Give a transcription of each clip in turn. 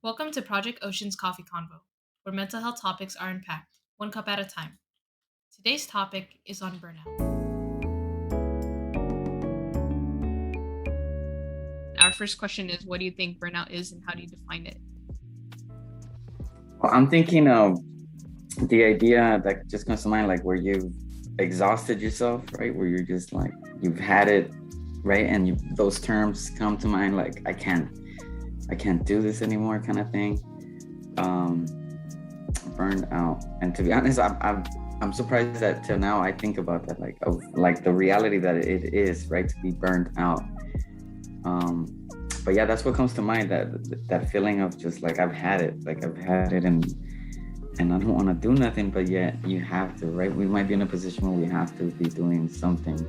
Welcome to Project Ocean's Coffee Convo, where mental health topics are unpacked, one cup at a time. Today's topic is on burnout. Our first question is, what do you think burnout is and how do you define it? Well, I'm thinking of the idea that just comes to mind, like where you've exhausted yourself, right? Where you're just like, you've had it, right? And those terms come to mind, like, I can't do this anymore kind of thing. Um, Burned out. And to be honest, I'm surprised that till now I think about that, like, of like the reality that it is, right? To be burned out. But yeah, that's what comes to mind, that feeling of just like I've had it and I don't want to do nothing, but yet you have to, right? We might be in a position where we have to be doing something.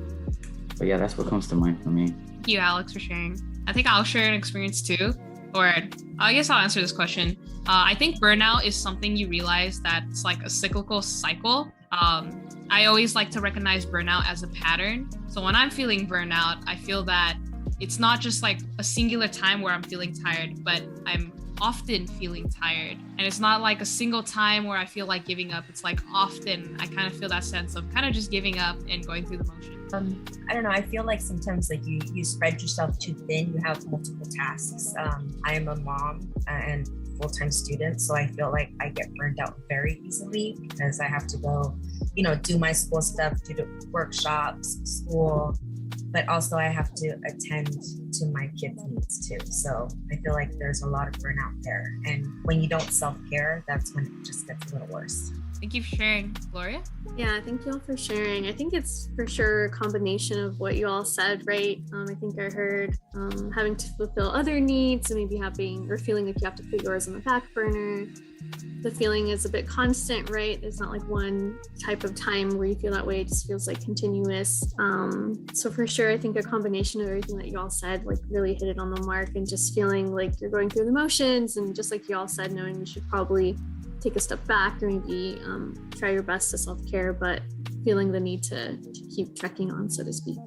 But yeah, that's what comes to mind for me. Thank you, Alex, for sharing. I think I'll share an experience too, or I guess I'll answer this question. I think burnout is something you realize that's like a cyclical cycle. I always like to recognize burnout as a pattern. So when I'm feeling burnout, I feel that it's not just like a singular time where I'm feeling tired, but I'm often feeling tired. And it's not like a single time where I feel like giving up. It's like often I kind of feel that sense of kind of just giving up and going through the motions. I don't know. I feel like sometimes like you spread yourself too thin. You have multiple tasks. I am a mom and full-time student, so I feel like I get burned out very easily because I have to go, do my school stuff, do the workshops, school, but also I have to attend to my kids' needs too. So I feel like there's a lot of burnout there. And when you don't self-care, that's when it just gets a little worse. Thank you for sharing, Gloria. Yeah, thank you all for sharing. I think it's for sure a combination of what you all said, right? I think I heard having to fulfill other needs and maybe having or feeling like you have to put yours on the back burner. The feeling is a bit constant, right? It's not like one type of time where you feel that way. It just feels like continuous. So for sure, I think a combination of everything that you all said, like really hit it on the mark, and just feeling like you're going through the motions, and just like you all said, knowing you should probably take a step back or maybe try your best to self-care, but feeling the need to keep trekking on, so to speak.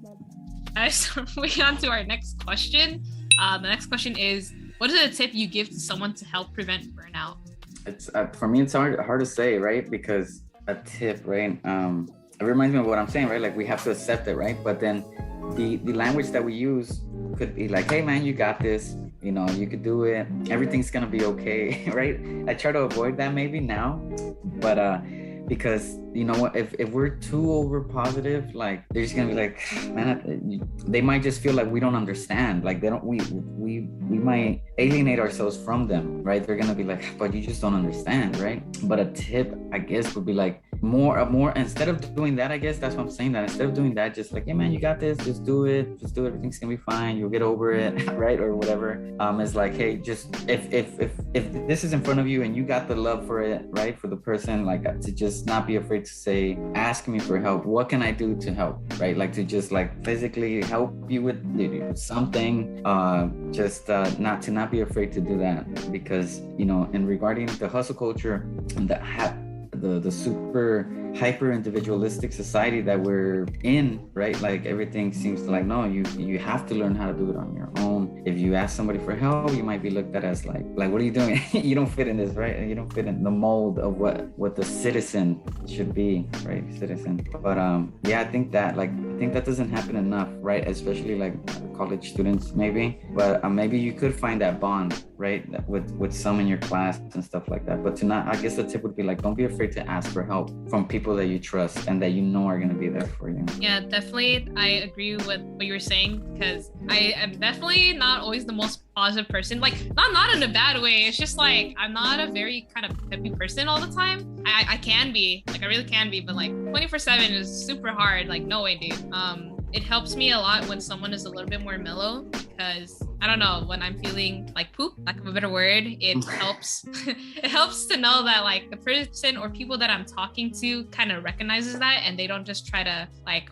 So moving on to our next question. The next question is, what is a tip you give to someone to help prevent burnout? It's for me, it's hard to say, right? Because a tip, right? It reminds me of what I'm saying, right? Like we have to accept it, right? But then the language that we use could be like, hey man, you got this, you could do it, everything's gonna be okay. Right? I try to avoid that maybe now, but because you know what, if we're too over positive, like they're just gonna be like, man, they might just feel like we don't understand, like we might alienate ourselves from them, right? They're gonna be like, but you just don't understand, right? But a tip, I guess, would be like more instead of doing that, I guess that's what I'm saying, that instead of doing that, just like, hey man, you got this, just do it, everything's gonna be fine, you'll get over it. Right? Or whatever. It's like, hey, just if this is in front of you and you got the love for it, right, for the person, like to just not be afraid to say, ask me for help, what can I do to help, right? Like to just like physically help you with something, just not be afraid to do that, because in regarding the hustle culture and the super hyper individualistic society that we're in, right? Like everything seems to like, no, you have to learn how to do it on your own. If you ask somebody for help, you might be looked at as like what are you doing? You don't fit in this, right? You don't fit in the mold of what the citizen should be, right? Citizen. But yeah, I think that doesn't happen enough, right? Especially like college students maybe, but maybe you could find that bond, right, with some in your class and stuff like that. But I guess the tip would be like, don't be afraid to ask for help from people that you trust and that are going to be there for you. Yeah, definitely. I agree with what you were saying, because I am definitely not always the most positive person. Like not in a bad way. It's just like I'm not a very kind of peppy person all the time. I can be, like I really can be, but like 24/7 is super hard. Like no way, dude. It helps me a lot when someone is a little bit more mellow, because I don't know, when I'm feeling like poop, lack of a better word, it helps. It helps to know that like the person or people that I'm talking to kind of recognizes that, and they don't just try to like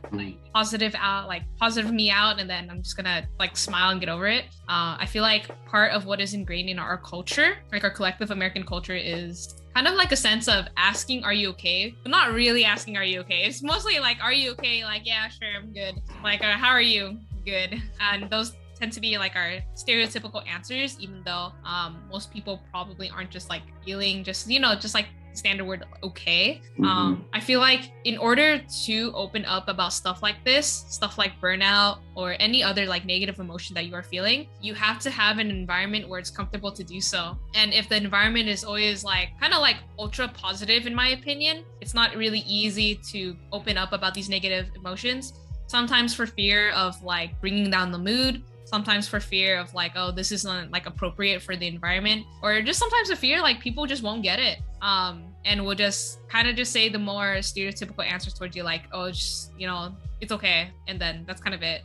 positive me out, and then I'm just gonna like smile and get over it. I feel like part of what is ingrained in our culture, like our collective American culture, is kind of like a sense of asking, are you okay? But not really asking, are you okay? It's mostly like, are you okay? Like, yeah, sure, I'm good. Like, how are you? Good. And those tend to be like our stereotypical answers, even though most people probably aren't just like feeling just, you know, just like standard word okay. I feel like in order to open up about stuff like this, stuff like burnout or any other like negative emotion that you are feeling, you have to have an environment where it's comfortable to do so. And if the environment is always like kind of like ultra positive, in my opinion, it's not really easy to open up about these negative emotions. Sometimes for fear of like bringing down the mood, sometimes for fear of like, oh, this isn't like appropriate for the environment, or just sometimes the fear like people just won't get it. And will just kind of just say the more stereotypical answers towards you, like, oh, just, you know, it's okay. And then that's kind of it.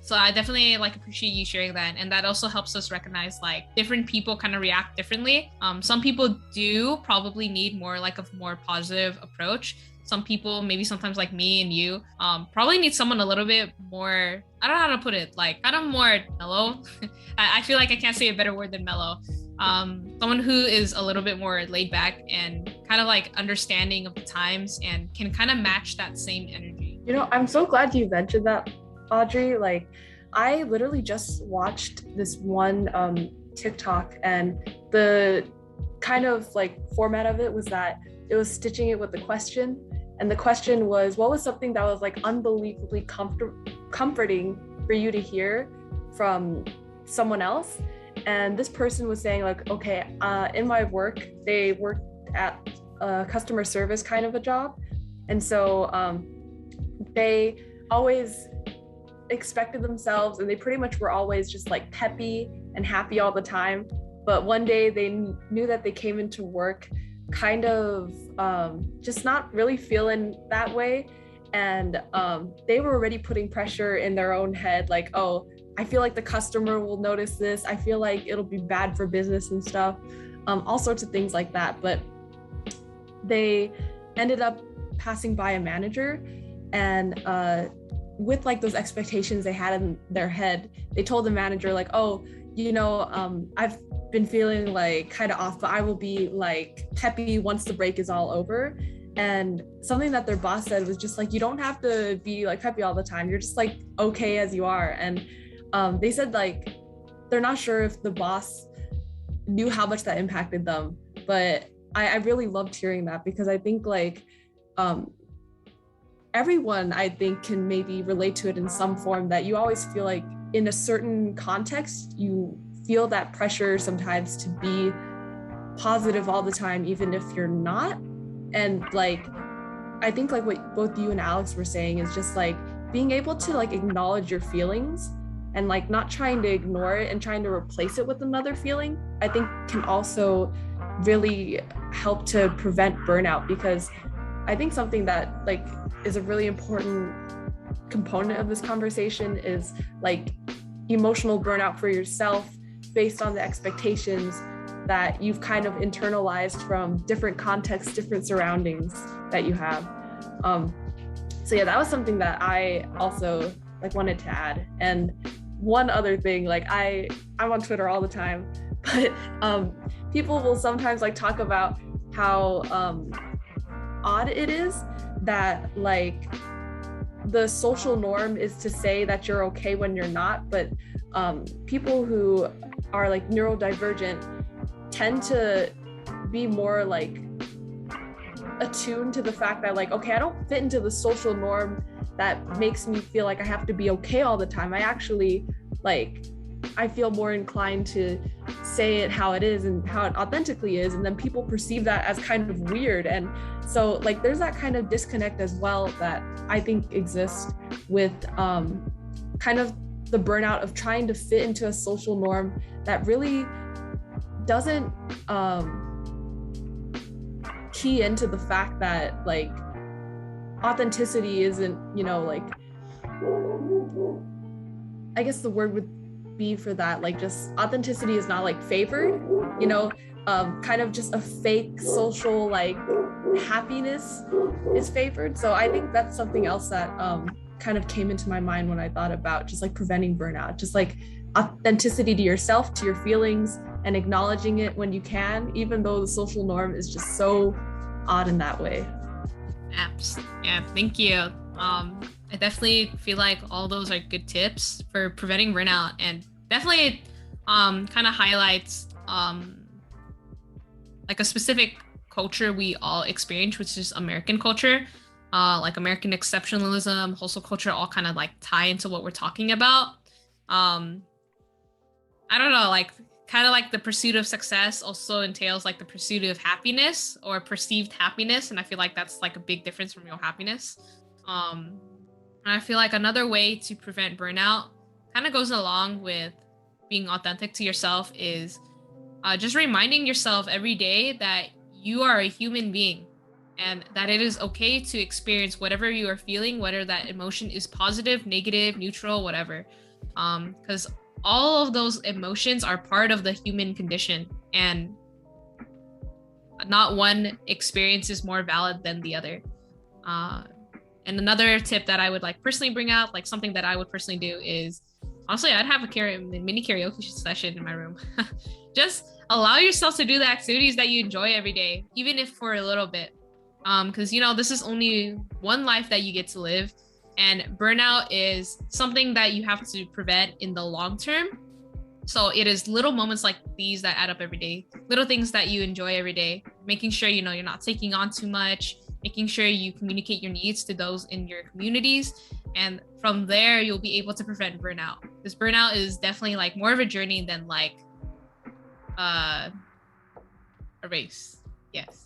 So I definitely like appreciate you sharing that. And that also helps us recognize like different people kind of react differently. Some people do probably need more like a more positive approach. Some people, maybe sometimes like me and you, probably need someone a little bit more, I don't know how to put it, like kind of more mellow. I feel like I can't say a better word than mellow. Someone who is a little bit more laid back and kind of like understanding of the times and can kind of match that same energy. You know, I'm so glad you mentioned that, Audrey. Like, I literally just watched this one TikTok, and the kind of like format of it was that it was stitching it with the question. And the question was, what was something that was like unbelievably comforting for you to hear from someone else? And this person was saying like, okay, in my work, they worked at a customer service kind of a job. And so they always expected themselves, and they pretty much were always just like peppy and happy all the time. But one day they knew that they came into work kind of just not really feeling that way. And they were already putting pressure in their own head, like, oh, I feel like the customer will notice this. I feel like it'll be bad for business and stuff, all sorts of things like that. But they ended up passing by a manager, and with like those expectations they had in their head, they told the manager like, oh, you know, I've been feeling like kind of off, but I will be like peppy once the break is all over. And something that their boss said was just like, you don't have to be like peppy all the time. You're just like okay as you are. And they said like they're not sure if the boss knew how much that impacted them, but I really loved hearing that, because I think like everyone I think can maybe relate to it in some form, that you always feel like in a certain context you feel that pressure sometimes to be positive all the time, even if you're not. And like I think like what both you and Alex were saying is just like being able to like acknowledge your feelings and like not trying to ignore it and trying to replace it with another feeling, I think can also really help to prevent burnout. Because I think something that like is a really important component of this conversation is like emotional burnout for yourself based on the expectations that you've kind of internalized from different contexts, different surroundings that you have. So yeah, that was something that I also like wanted to add. And one other thing, like I'm on Twitter all the time, but people will sometimes like talk about how odd it is that like the social norm is to say that you're okay when you're not, but people who are like neurodivergent tend to be more like attuned to the fact that like, okay, I don't fit into the social norm that makes me feel like I have to be okay all the time. I actually like, I feel more inclined to say it how it is and how it authentically is, and then people perceive that as kind of weird. And so like there's that kind of disconnect as well that I think exists with kind of the burnout of trying to fit into a social norm that really doesn't key into the fact that like authenticity isn't, you know, like I guess the word would be for that, like just authenticity is not like favored, you know, kind of just a fake social like happiness is favored. So I think that's something else that kind of came into my mind when I thought about just like preventing burnout, just like authenticity to yourself, to your feelings, and acknowledging it when you can, even though the social norm is just so odd in that way. Apps. Yeah, thank you. I definitely feel like all those are good tips for preventing burnout. And definitely kind of highlights like a specific culture we all experience, which is American culture. Like American exceptionalism, hustle culture, all kind of like tie into what we're talking about. I don't know, like kind of like the pursuit of success also entails like the pursuit of happiness or perceived happiness, and I feel like that's like a big difference from real happiness. And I feel like another way to prevent burnout kind of goes along with being authentic to yourself is just reminding yourself every day that you are a human being and that it is okay to experience whatever you are feeling, whether that emotion is positive, negative, neutral, whatever. Because all of those emotions are part of the human condition, and not one experience is more valid than the other. And another tip that I would like personally bring out, like something that I would personally do is, honestly, I'd have a mini karaoke session in my room. Just allow yourself to do the activities that you enjoy every day, even if for a little bit. Because, you know, this is only one life that you get to live. And burnout is something that you have to prevent in the long term. So it is little moments like these that add up every day, little things that you enjoy every day, making sure, you know, you're not taking on too much, making sure you communicate your needs to those in your communities. And from there, you'll be able to prevent burnout. This burnout is definitely like more of a journey than like a race. Yes.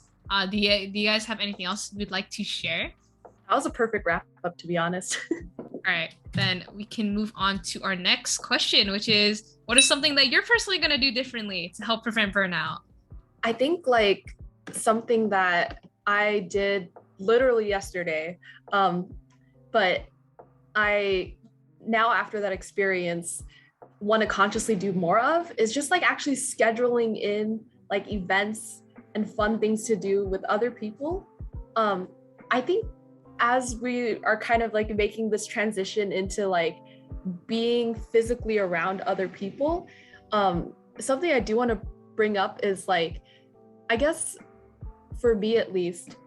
Do you guys have anything else you'd like to share? That was a perfect wrap up, to be honest. All right, then we can move on to our next question, which is, what is something that you're personally going to do differently to help prevent burnout? I think like something that I did literally yesterday, but I now after that experience want to consciously do more of is just like actually scheduling in like events and fun things to do with other people. I think as we are kind of like making this transition into like being physically around other people, something I do want to bring up is like, I guess for me at least,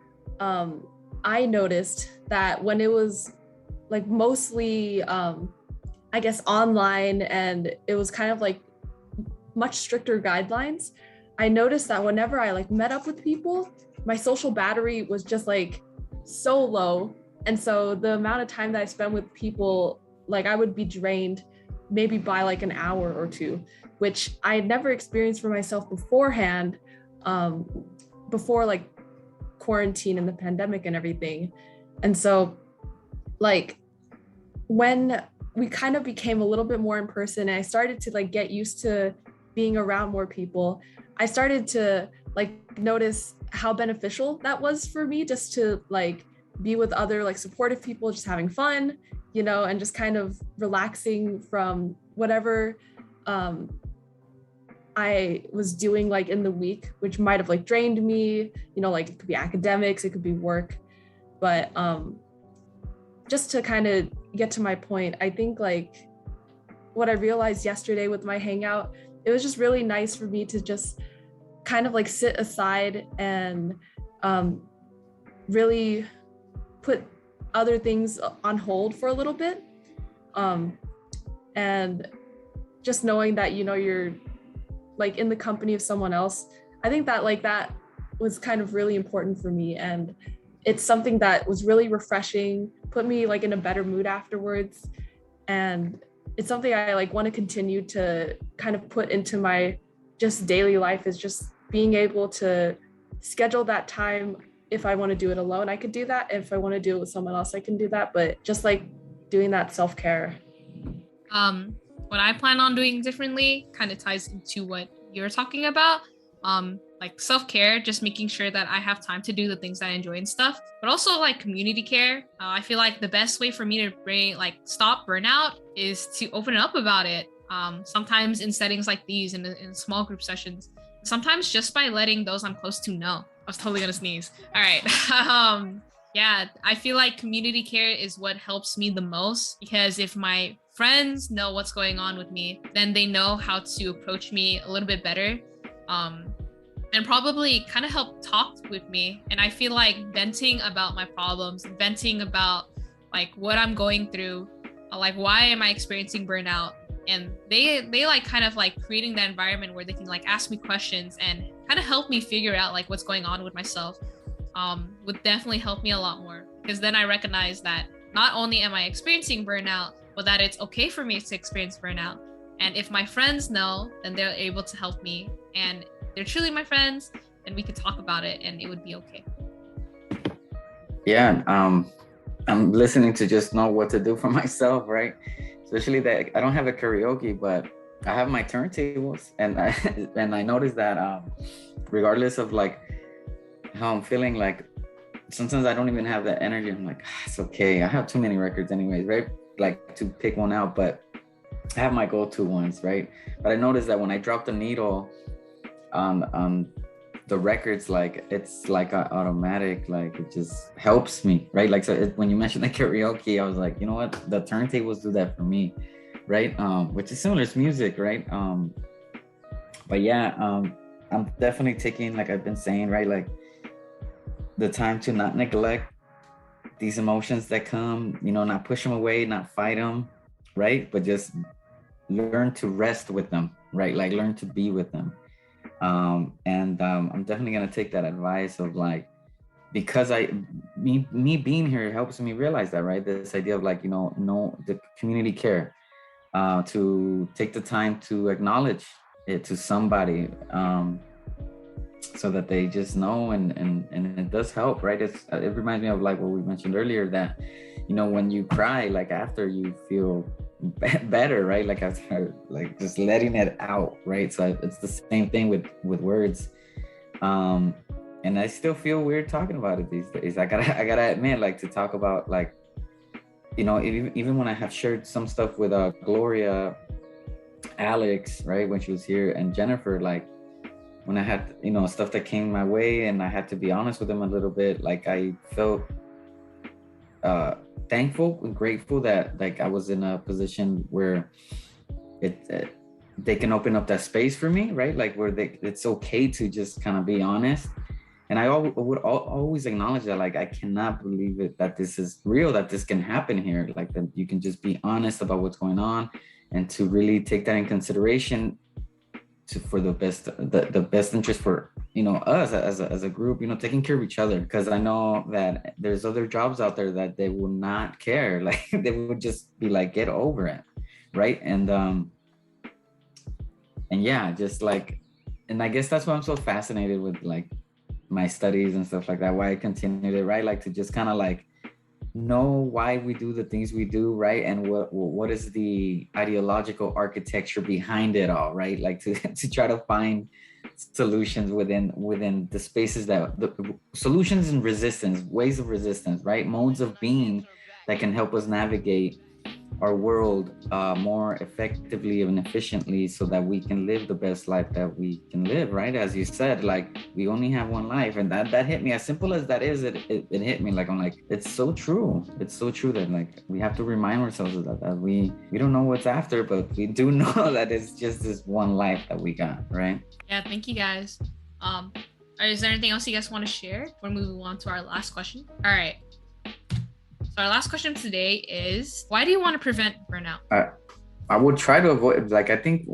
I noticed that when it was like mostly, I guess online, and it was kind of like much stricter guidelines, I noticed that whenever I like met up with people, my social battery was just like so low. And so the amount of time that I spent with people, like I would be drained maybe by like an hour or two, which I had never experienced for myself beforehand, before like quarantine and the pandemic and everything. And so like when we kind of became a little bit more in person and I started to like get used to being around more people, I started to like notice how beneficial that was for me, just to like be with other like supportive people, just having fun, you know, and just kind of relaxing from whatever I was doing like in the week, which might have like drained me, you know, like it could be academics, it could be work. But just to kind of get to my point, I think like what I realized yesterday with my hangout, it was just really nice for me to just kind of like sit aside and really put other things on hold for a little bit. And just knowing that, you know, you're like in the company of someone else, I think that like that was kind of really important for me. And it's something that was really refreshing, put me like in a better mood afterwards. And it's something I like want to continue to kind of put into my just daily life, is just being able to schedule that time. If I want to do it alone, I could do that. If I want to do it with someone else, I can do that. But just like doing that self-care. What I plan on doing differently kind of ties into what you're talking about. Like self-care, just making sure that I have time to do the things I enjoy and stuff, but also like community care. I feel like the best way for me to stop burnout is to open up about it. Sometimes in settings like these, in small group sessions, sometimes just by letting those I'm close to know. I was totally gonna sneeze. All right. Yeah, I feel like community care is what helps me the most, because if my friends know what's going on with me, then they know how to approach me a little bit better, and probably kind of help talk with me. And I feel like venting about my problems, venting about like what I'm going through, like why am I experiencing burnout, and they like kind of like creating that environment where they can like ask me questions and kind of help me figure out like what's going on with myself, would definitely help me a lot more, because then I recognize that not only am I experiencing burnout, but that it's okay for me to experience burnout. And if my friends know, then they're able to help me, and they're truly my friends, and we could talk about it and it would be okay. Yeah, I'm listening to just know what to do for myself, right? Especially that I don't have a karaoke, but I have my turntables, and I noticed that regardless of like how I'm feeling, like sometimes I don't even have that energy. I'm like, it's okay. I have too many records anyways, right? Like to pick one out, but I have my go-to ones, right? But I noticed that when I drop the needle on the records, like it's like a automatic, like it just helps me, right? Like, so when you mentioned the karaoke, I was like, you know what? The turntables do that for me, right? Which is similar to music, right? But yeah, I'm definitely taking, like I've been saying, right? Like the time to not neglect these emotions that come, you know, not push them away, not fight them, right? But just learn to rest with them, right? Like learn to be with them. I'm definitely gonna take that advice of like, because me being here helps me realize that, right? This idea of like, you know, the community care, to take the time to acknowledge it to somebody, so that they just know, and it does help, right? It reminds me of like what we mentioned earlier, that, you know, when you cry, like after you feel better, right? Like after, like just letting it out, right? So it's the same thing with words. And I still feel weird talking about it these days. I gotta admit, like to talk about, like, you know, even when I have shared some stuff with Gloria, Alex, right, when she was here, and Jennifer, like when I had, you know, stuff that came my way and I had to be honest with them a little bit, like I felt thankful and grateful that like I was in a position where they can open up that space for me, right? Like where it's okay to just kind of be honest. And I would always acknowledge that, like, I cannot believe it, that this is real, that this can happen here, like that you can just be honest about what's going on, and to really take that in consideration for the best interest for, you know, us as a group, you know, taking care of each other. Because I know that there's other jobs out there that they will not care, like they would just be like, get over it, right? And yeah, just like, and I guess that's why I'm so fascinated with like my studies and stuff like that, why I continued it, right? Like to just kind of like know why we do the things we do, right? And what is the ideological architecture behind it all, right? Like to try to find solutions within the spaces, that the solutions and resistance, ways of resistance, right? Modes of being that can help us navigate our world more effectively and efficiently, so that we can live the best life that we can live, right? As you said, like we only have one life, and that hit me. As simple as that is, it hit me. Like I'm like, it's so true. It's so true that like we have to remind ourselves of that we don't know what's after, but we do know that it's just this one life that we got, right? Yeah, thank you guys. Is there anything else you guys want to share before moving on to our last question? All right. So our last question today is, why do you want to prevent burnout? I would try to avoid, like, I think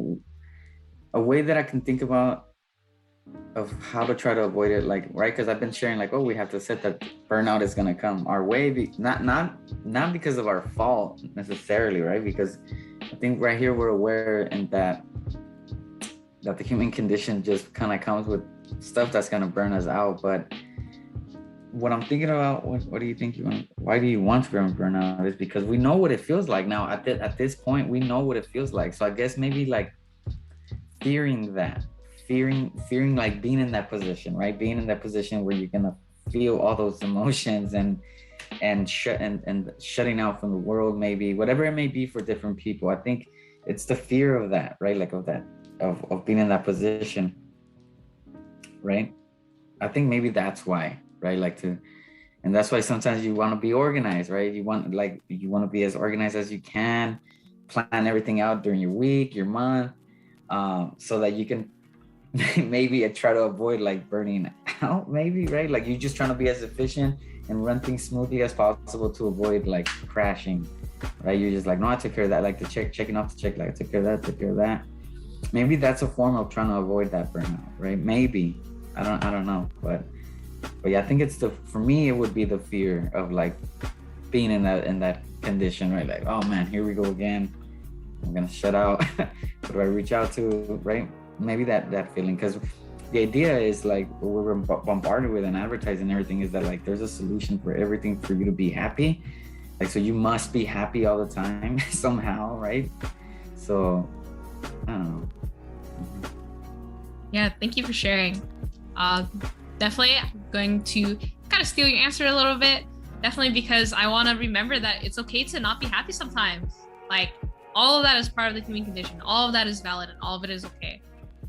a way that I can think about of how to try to avoid it, like, right? Because I've been sharing like, oh, we have to set that burnout is going to come our way, not because of our fault necessarily, right? Because I think right here we're aware, and that the human condition just kind of comes with stuff that's going to burn us out. But what I'm thinking about, what do you think why do you want to prevent burnout, is because we know what it feels like now. At this point, we know what it feels like. So I guess maybe like fearing like being in that position, right? Being in that position where you're gonna feel all those emotions and shutting out from the world, maybe whatever it may be for different people. I think it's the fear of that, right? Like of being in that position, right? I think maybe that's why. Right, and that's why sometimes you want to be organized, right? You want to be as organized as you can, plan everything out during your week, your month, so that you can maybe try to avoid like burning out, maybe, right? Like you're just trying to be as efficient and run things smoothly as possible to avoid like crashing right? You're just like, no, I took care of that. Like checking off the check, like I took care of that, took care of that. Maybe that's a form of trying to avoid that burnout, right? Maybe. I don't know. But yeah, I think for me, it would be the fear of like being in that condition, right? Like, oh man, here we go again. I'm gonna shut out. Who do I reach out to, right? Maybe that feeling, because the idea is like what we're bombarded with in advertising and everything is that like there's a solution for everything for you to be happy. Like, so you must be happy all the time somehow, right? So I don't know. Yeah, thank you for sharing. Definitely going to kind of steal your answer a little bit. Definitely, because I want to remember that it's okay to not be happy sometimes. Like, all of that is part of the human condition. All of that is valid and all of it is okay.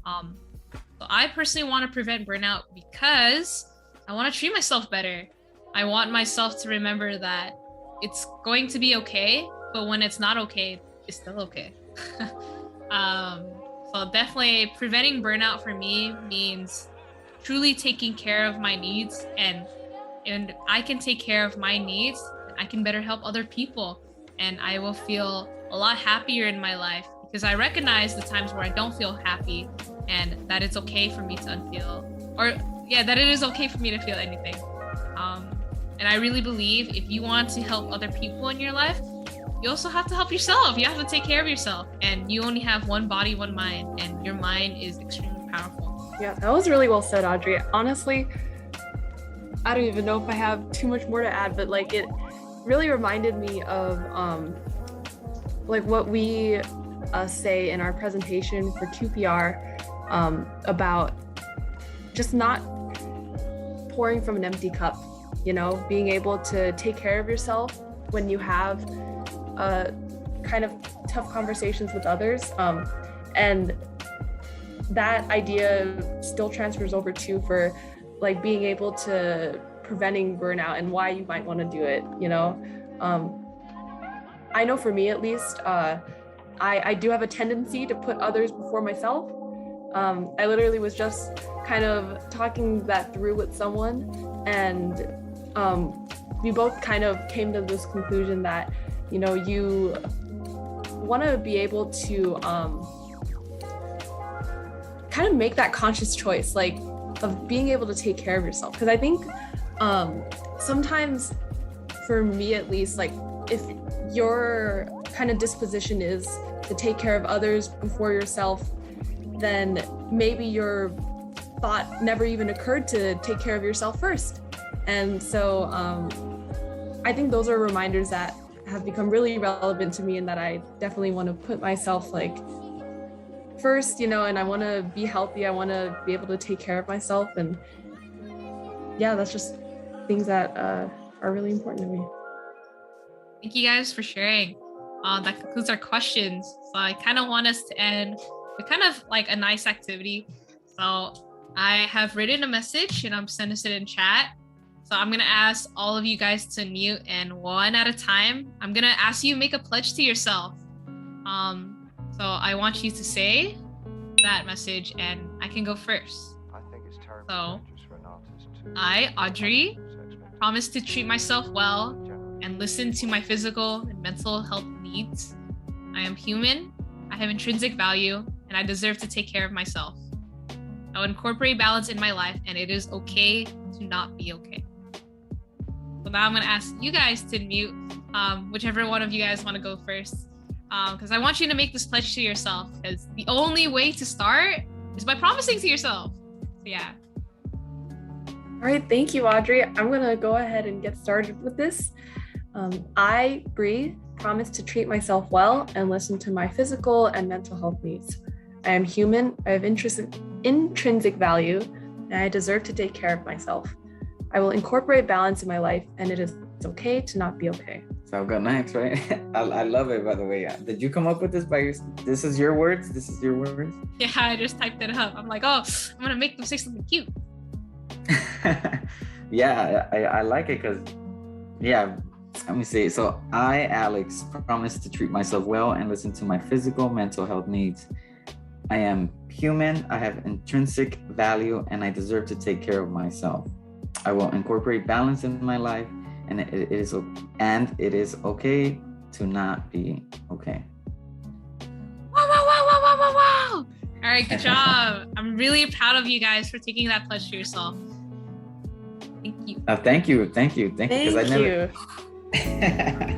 So I personally want to prevent burnout because I want to treat myself better. I want myself to remember that it's going to be okay, but when it's not okay, it's still okay. So definitely preventing burnout for me means truly taking care of my needs, and I can take care of my needs, I can better help other people, and I will feel a lot happier in my life because I recognize the times where I don't feel happy, and that it's okay for me to that it is okay for me to feel anything. And I really believe if you want to help other people in your life, you also have to help yourself. You have to take care of yourself, and you only have one body, one mind, and your mind is extremely powerful. Yeah, that was really well said, Audrey. Honestly, I don't even know if I have too much more to add, but like it really reminded me of like what we say in our presentation for QPR about just not pouring from an empty cup, you know, being able to take care of yourself when you have kind of tough conversations with others. And that idea still transfers over too for like being able to preventing burnout and why you might want to do it, you know. I know for me at least, I do have a tendency to put others before myself. I literally was just kind of talking that through with someone, and we both kind of came to this conclusion that, you know, you want to be able to kind of make that conscious choice, like of being able to take care of yourself. Because I think sometimes, for me at least, like if your kind of disposition is to take care of others before yourself, then maybe your thought never even occurred to take care of yourself first. And so I think those are reminders that have become really relevant to me, and that I definitely want to put myself like first, you know, and I want to be healthy. I want to be able to take care of myself. And yeah, that's just things that are really important to me. Thank you guys for sharing. That concludes our questions. So I kind of want us to end with kind of like a nice activity. So I have written a message and I'm sending it in chat. So I'm going to ask all of you guys to mute, and one at a time, I'm going to ask you to make a pledge to yourself. So I want you to say that message, and I can go first. So I, Audrey, promise to treat myself well and listen to my physical and mental health needs. I am human, I have intrinsic value, and I deserve to take care of myself. I will incorporate balance in my life, and it is okay to not be okay. So now I'm going to ask you guys to mute, whichever one of you guys want to go first, because I want you to make this pledge to yourself, because the only way to start is by promising to yourself. So yeah. All right, thank you, Audrey. I'm going to go ahead and get started with this. I, Bree, promise to treat myself well and listen to my physical and mental health needs. I am human, I have intrinsic value, and I deserve to take care of myself. I will incorporate balance in my life, and it is okay to not be okay. So I've got next, right? I love it, by the way. Did you come up with this this is your words? This is your words? Yeah, I just typed it up. I'm like, oh, I'm going to make them say something cute. Yeah, I like it because, yeah, let me see. So I, Alex, promise to treat myself well and listen to my physical, mental health needs. I am human, I have intrinsic value, and I deserve to take care of myself. I will incorporate balance in my life, and it is okay to not be okay. Wow, wow, wow, wow, wow, wow, wow. All right, good job. I'm really proud of you guys for taking that pledge to yourself. Thank you. Thank you. Because I never. you.